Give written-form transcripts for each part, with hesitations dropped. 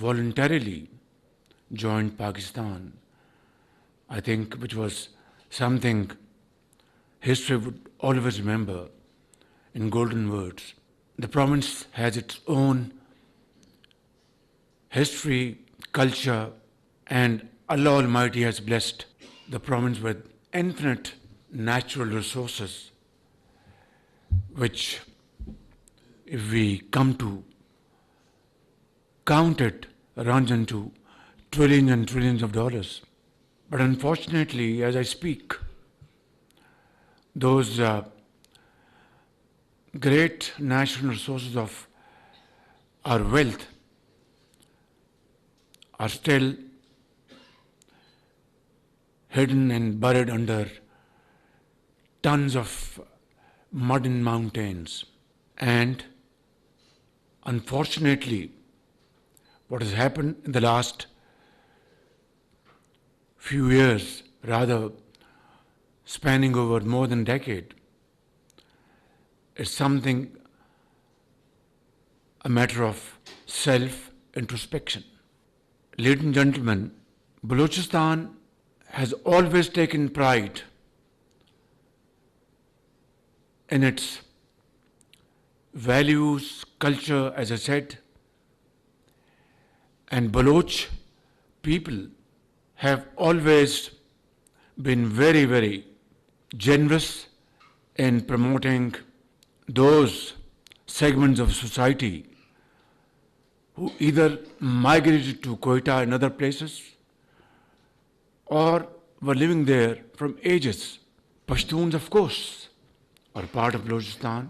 voluntarily joined Pakistan, I think, which was something history would always remember in golden words. The province has its own history, culture, and Allah Almighty has blessed the province with infinite natural resources, which, if we come to count it, runs into trillions and trillions of dollars. But unfortunately, as I speak, those great national resources of our wealth are still hidden and buried under tons of mud and mountains. And unfortunately, what has happened in the last few years, rather spanning over more than a decade, is something, a matter of self-introspection. Ladies and gentlemen, Balochistan has always taken pride in its values, culture, as I said, and Baloch people have always been very, very generous in promoting those segments of society who either migrated to Quetta and other places or were living there from ages. Pashtuns, of course, are part of Balochistan.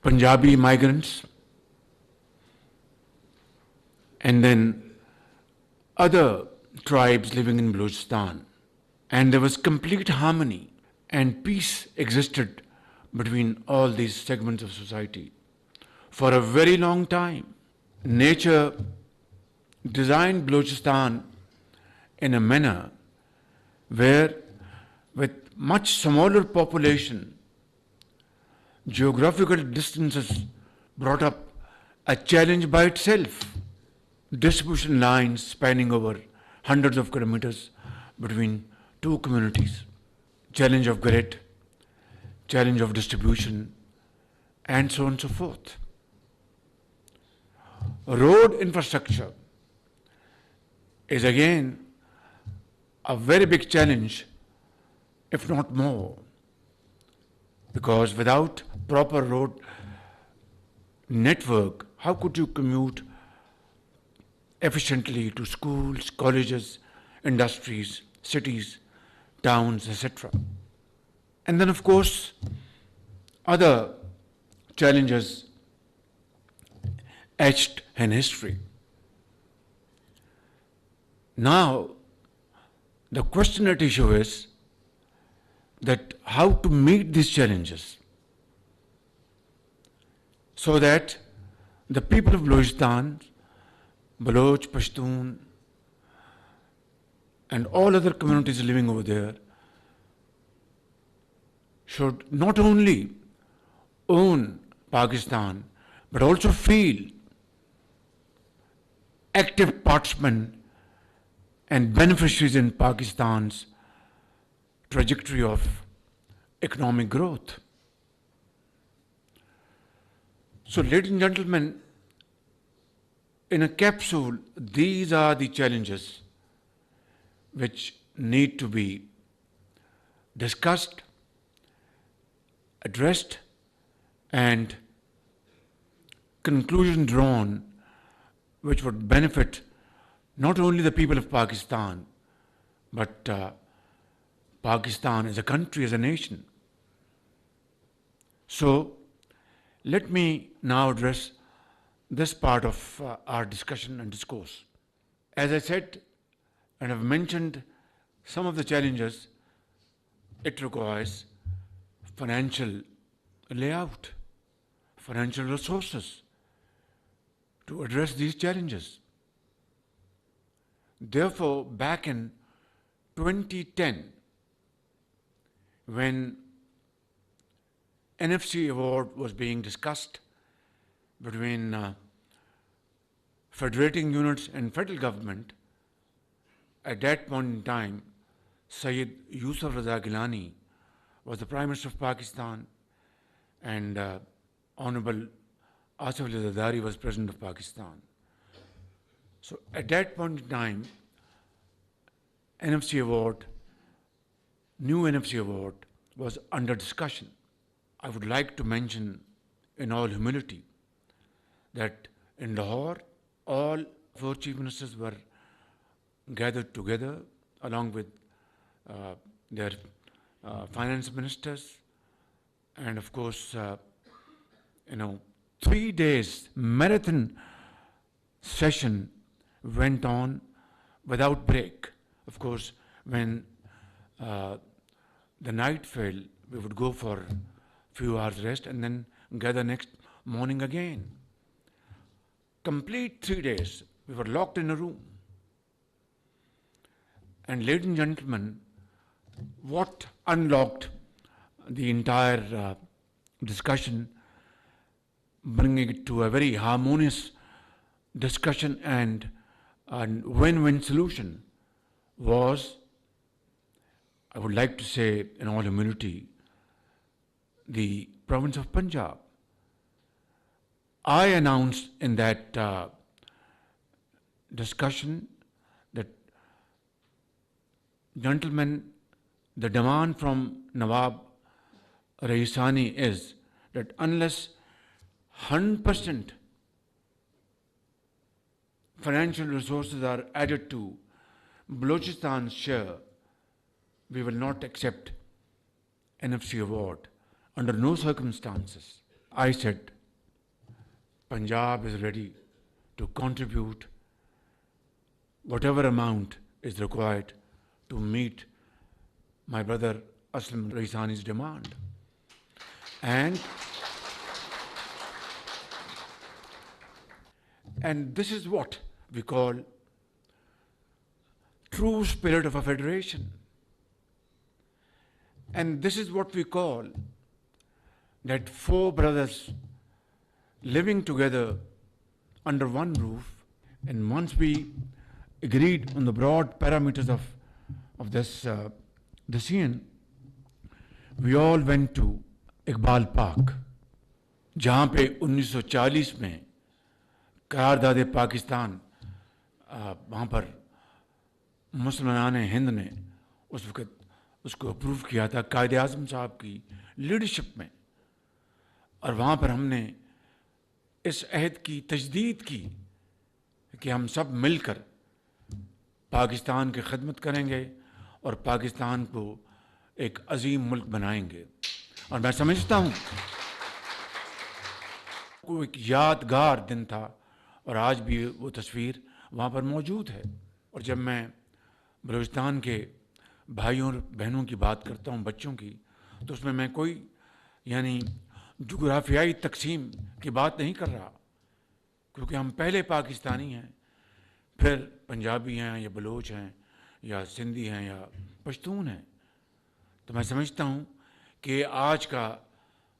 Punjabi migrants, and then other tribes living in Balochistan. And there was complete harmony and peace existed between all these segments of society for a very long time. Nature designed Balochistan in a manner where, with much smaller population, geographical distances brought up a challenge by itself. Distribution lines spanning over hundreds of kilometers between two communities. Challenge of grid, challenge of distribution, and so on and so forth. Road infrastructure is again a very big challenge, if not more, because without proper road network, how could you commute efficiently to schools, colleges, industries, cities, towns, etc. And then, of course, other challenges etched in history. Now, the question at issue is that how to meet these challenges so that the people of Balochistan, Baloch, Pashtun, and all other communities living over there should not only own Pakistan, but also feel active participant and beneficiaries in Pakistan's trajectory of economic growth. So, ladies and gentlemen, in a capsule, these are the challenges which need to be discussed, addressed, and conclusions drawn which would benefit not only the people of Pakistan, but Pakistan as a country, as a nation. So, let me now address this part of our discussion and discourse. As I said and have mentioned some of the challenges, it requires financial layout, financial resources to address these challenges. Therefore, back in 2010, when NFC award was being discussed between federating units and federal government, at that point in time, Sayyid Yusuf Raza Gilani was the Prime Minister of Pakistan, and Honorable Asif Ali Zardari was President of Pakistan. So at that point in time, NFC award, new NFC award was under discussion. I would like to mention in all humility that in Lahore, all 4 chief ministers were gathered together along with their finance ministers, and of course, 3 days marathon session went on without break. Of course, when the night fell, we would go for a few hours rest and then gather next morning again. Complete 3 days, we were locked in a room. And ladies and gentlemen, what unlocked the entire discussion, bringing it to a very harmonious discussion and win-win solution, was, I would like to say in all humility, the province of Punjab. I announced in that discussion that, gentlemen, the demand from Nawab Raisani is that unless 100% financial resources are added to Balochistan's share, we will not accept NFC award under no circumstances. I said, Punjab is ready to contribute whatever amount is required to meet my brother Aslam Raisani's demand. And this is what we call true spirit of a federation. And this is what we call that 4 brothers living together under one roof. And once we agreed on the broad parameters of this decision, we all went to Iqbal park, जहाँ पे 1940 में करारदाद पाकिस्तान, वहाँ पर मुसलमान हिंद ने उस वक्त उसको अप्रूव किया था कायदे आज़म साहब की लीडरशिप में, और वहाँ पर हमने इस अहद की तजदीद की कि हम सब मिलकर पाकिस्तान की खिदमत करेंगे और पाकिस्तान को एक अजीम मुल्क बनाएंगे। और मैं समझता हूँ वो एक यादगार दिन था, और आज भी वो तस्वीर वहाँ पर मौजूद है। और जब मैं बलूचिस्तान के भाइयों और बहनों की बात करता हूँ, बच्चों की, तो उसमें मैं कोई यानी जुग्राफियाई तकसीम की बात नहीं कर रहा, क्योंकि हम पहले पाकिस्तानी हैं, फिर पंजाबी हैं या बलोच हैं या सिंधी हैं या पश्तून हैं। तो मैं समझता हूँ कि आज का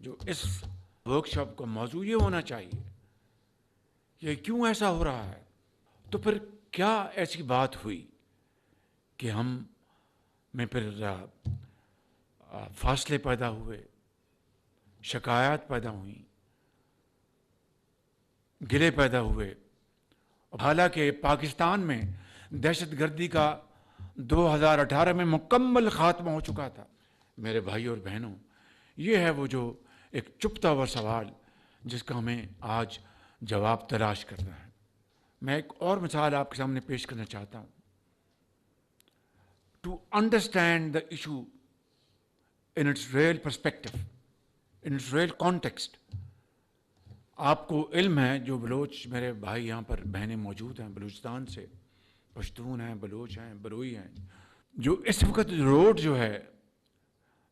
जो इस वर्कशॉप का मौजू ये होना चाहिए, ये क्यों ऐसा हो रहा है, तो फिर क्या ऐसी बात हुई कि हम में फिर फासले पैदा हुए, शिकायत पैदा हुई, गिले पैदा हुए। हालांकि पाकिस्तान में दहशतगर्दी का 2018 में मुकम्मल खात्मा हो चुका था। मेरे भाई और बहनों, ये है वो जो एक चुपता हुआ सवाल जिसका हमें आज जवाब तलाश करना है। मैं एक और मिसाल आपके सामने पेश करना चाहता हूँ। To understand the issue in its real perspective, in its real context, आपको इल्म है, जो बलोच मेरे भाई यहाँ पर बहनें मौजूद हैं बलूचिस्तान से, पश्तून हैं, बलोच हैं, बरोई हैं, जो इस वक्त रोड जो है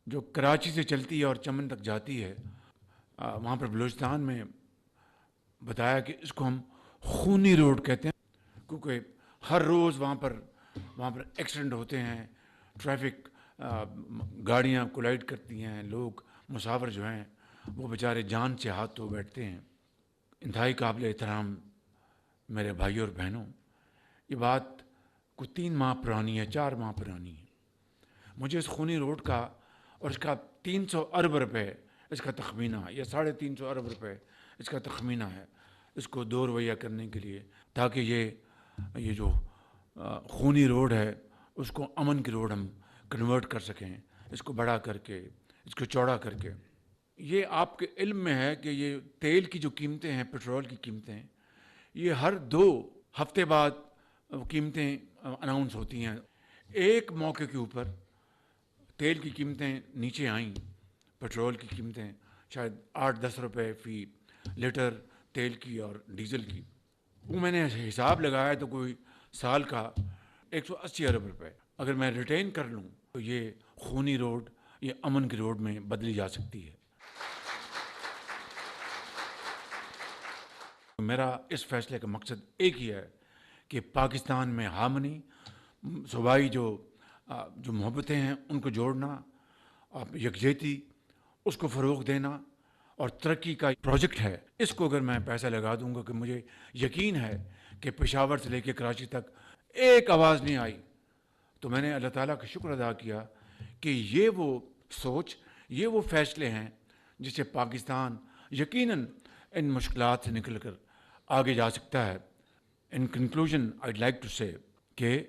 जो कराची से चलती है और चमन तक जाती है, वहाँ पर बलूचिस्तान में बताया कि इसको हम खूनी रोड कहते हैं, क्योंकि हर रोज़ वहाँ पर एक्सीडेंट होते हैं, ट्रैफिक गाड़ियाँ कोलाइड करती हैं, लोग मुसाफिर जो हैं वो बेचारे जान से हाथ धो बैठते हैं। इंतहाई काबिल एहतराम میرے بھائیوں اور بہنوں، یہ بات کوئی 3 ماہ پرانی ہے، 4 ماہ پرانی ہے۔ مجھے اس خونی روڈ کا اور اس کا 300 ارب روپے اس کا تخمینہ یا 350 ارب روپے اس کا تخمینہ ہے، اس کو دو رویہ کرنے کے لیے، تاکہ یہ جو خونی روڈ ہے اس کو امن کی روڈ ہم کنورٹ کر سکیں، اس کو بڑا کر کے، اس کو چوڑا کر کے۔ یہ آپ کے علم میں ہے کہ یہ تیل کی جو قیمتیں ہیں، پیٹرول کی قیمتیں، یہ ہر 2 ہفتے بعد قیمتیں اناؤنس ہوتی ہیں۔ ایک موقع کے اوپر تیل کی قیمتیں نیچے آئیں، پیٹرول کی قیمتیں شاید 8-10 روپے فی لیٹر تیل کی اور ڈیزل کی، وہ میں نے حساب لگایا تو کوئی سال کا 180 ارب روپے اگر میں ریٹین کر لوں تو یہ خونی روڈ یہ امن کی روڈ میں بدلی جا سکتی ہے۔ میرا اس فیصلے کا مقصد ایک ہی ہے کہ پاکستان میں ہارمنی، صوبائی جو محبتیں ہیں ان کو جوڑنا، یکجہتی اس کو فروغ دینا، اور ترقی کا پروجیکٹ ہے، اس کو اگر میں پیسہ لگا دوں گا کہ مجھے یقین ہے کہ پشاور سے لے کے کراچی تک ایک آواز نہیں آئی، تو میں نے اللہ تعالیٰ کا شکر ادا کیا کہ یہ وہ سوچ، یہ وہ فیصلے ہیں جس سے پاکستان یقیناً ان مشکلات سے نکل کر آگے جا سکتا ہے۔ ان کنکلوژن آئیڈ لائک ٹو سے کہ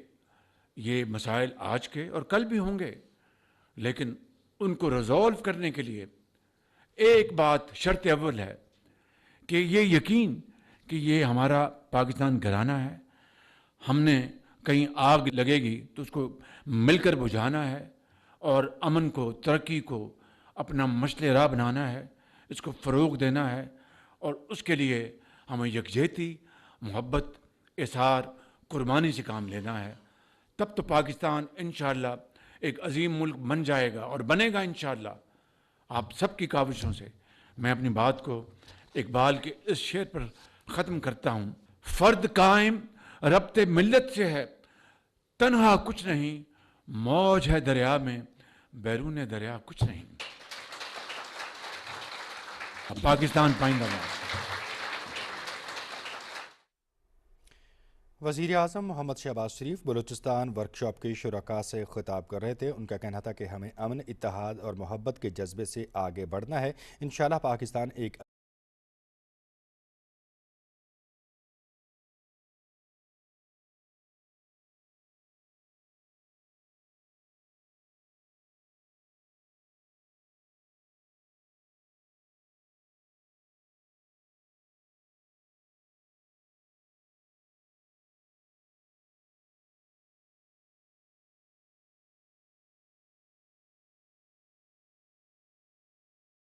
یہ مسائل آج کے اور کل بھی ہوں گے، لیکن ان کو ریزالو کرنے کے لیے ایک بات شرط اول ہے کہ یہ یقین کہ یہ ہمارا پاکستان گھرانہ ہے، ہم نے کہیں آگ لگے گی تو اس کو مل کر بجھانا ہے، اور امن کو، ترقی کو اپنا مشعل راہ بنانا ہے، اس کو فروغ دینا ہے، اور اس کے لیے ہمیں یکجہتی، محبت، اظہار، قربانی سے کام لینا ہے۔ تب تو پاکستان انشاءاللہ ایک عظیم ملک بن جائے گا اور بنے گا انشاءاللہ آپ سب کی کاوشوں سے۔ میں اپنی بات کو اقبال کے اس شعر پر ختم کرتا ہوں: فرد قائم ربط ملت سے ہے، تنہا کچھ نہیں، موج ہے دریا میں، بیرون دریا کچھ نہیں۔ پاکستان پائندہ باد۔ وزیر اعظم محمد شہباز شریف بلوچستان ورکشاپ کے شرکاء سے خطاب کر رہے تھے۔ ان کا کہنا تھا کہ ہمیں امن، اتحاد اور محبت کے جذبے سے آگے بڑھنا ہے۔ انشاءاللہ پاکستان ایک